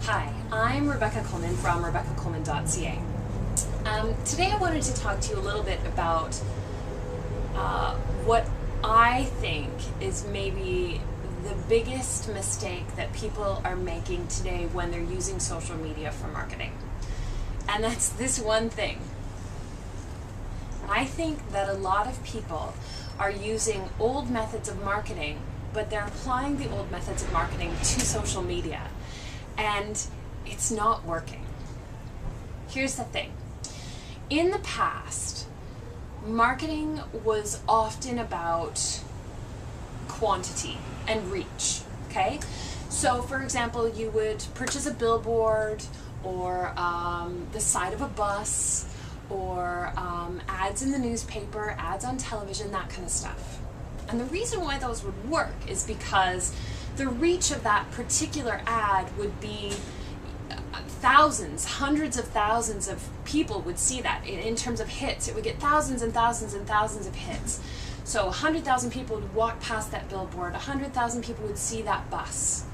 Hi, I'm Rebecca Coleman from RebeccaColeman.ca. Today I wanted to talk to you a little bit about what I think is maybe the biggest mistake that people are making today when they're using social media for marketing. And that's this one thing. I think that a lot of people are using old methods of marketing, but they're applying the old methods of marketing to social media, and it's not working. Here's the thing. In the past, marketing was often about quantity and reach, okay? So for example, you would purchase a billboard or the side of a bus or ads in the newspaper, ads on television, that kind of stuff. And the reason why those would work is because the reach of that particular ad would be thousands, hundreds of thousands of people would see that. In terms of hits, it would get thousands and thousands and thousands of hits. So 100,000 people would walk past that billboard, 100,000 people would see that bus.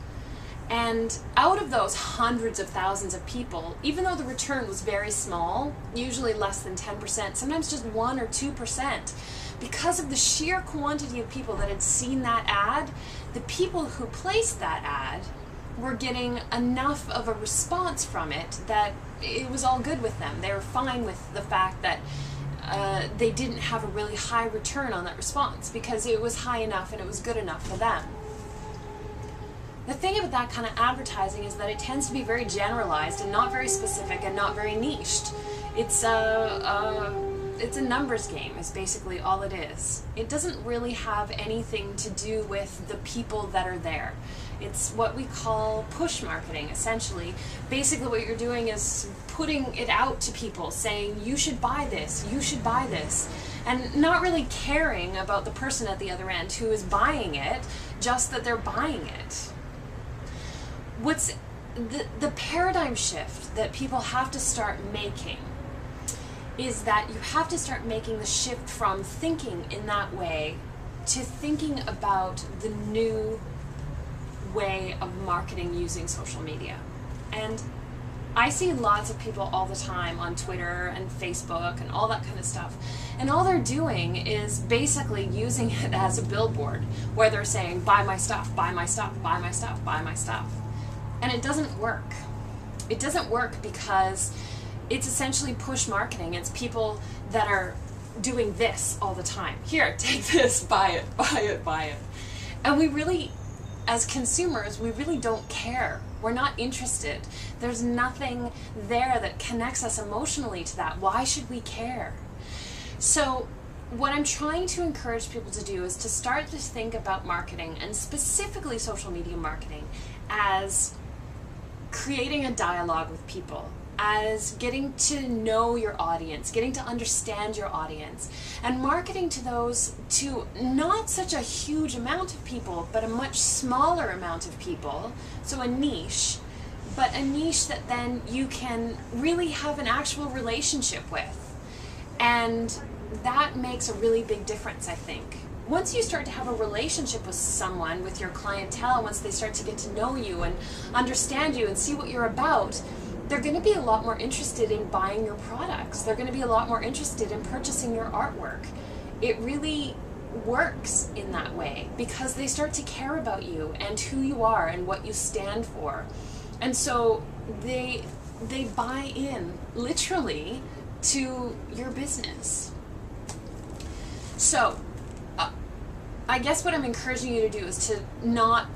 And out of those hundreds of thousands of people, even though the return was very small, usually less than 10%, sometimes just 1 or 2%, because of the sheer quantity of people that had seen that ad, the people who placed that ad were getting enough of a response from it that it was all good with them. They were fine with the fact that they didn't have a really high return on that response because it was high enough and it was good enough for them. The thing about that kind of advertising is that it tends to be very generalized and not very specific and not very niched. It's a numbers game is basically all it is. It doesn't really have anything to do with the people that are there. It's what we call push marketing, essentially. Basically what you're doing is putting it out to people, saying you should buy this, you should buy this, and not really caring about the person at the other end who is buying it, just that they're buying it. What's the paradigm shift that people have to start making is that you have to start making the shift from thinking in that way to thinking about the new way of marketing using social media. And I see lots of people all the time on Twitter and Facebook and all that kind of stuff. And all they're doing is basically using it as a billboard where they're saying, buy my stuff, buy my stuff, buy my stuff, buy my stuff. And it doesn't work. It doesn't work because it's essentially push marketing. It's people that are doing this all the time. Here, take this, buy it, buy it, buy it. And we really, as consumers, we really don't care. We're not interested. There's nothing there that connects us emotionally to that. Why should we care? So what I'm trying to encourage people to do is to start to think about marketing, and specifically social media marketing, as creating a dialogue with people, as getting to know your audience, getting to understand your audience, and marketing to those, to not such a huge amount of people, but a much smaller amount of people, so a niche, but a niche that then you can really have an actual relationship with. And that makes a really big difference, I think. Once you start to have a relationship with someone, with your clientele, once they start to get to know you and understand you and see what you're about, they're going to be a lot more interested in buying your products. They're going to be a lot more interested in purchasing your artwork. It really works in that way because they start to care about you and who you are and what you stand for. And so they buy in, literally, to your business. So I guess what I'm encouraging you to do is to not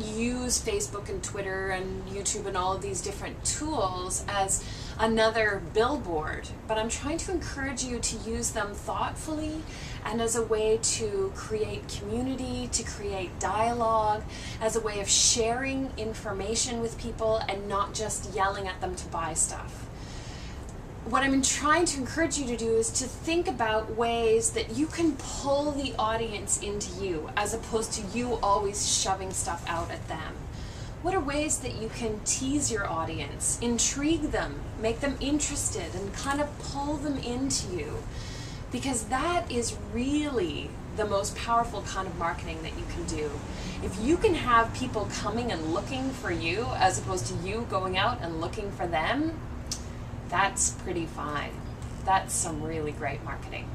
use Facebook and Twitter and YouTube and all of these different tools as another billboard, but I'm trying to encourage you to use them thoughtfully and as a way to create community, to create dialogue, as a way of sharing information with people and not just yelling at them to buy stuff. What I'm trying to encourage you to do is to think about ways that you can pull the audience into you as opposed to you always shoving stuff out at them. What are ways that you can tease your audience, intrigue them, make them interested, and kind of pull them into you? Because that is really the most powerful kind of marketing that you can do. If you can have people coming and looking for you as opposed to you going out and looking for them, that's pretty fine. That's some really great marketing.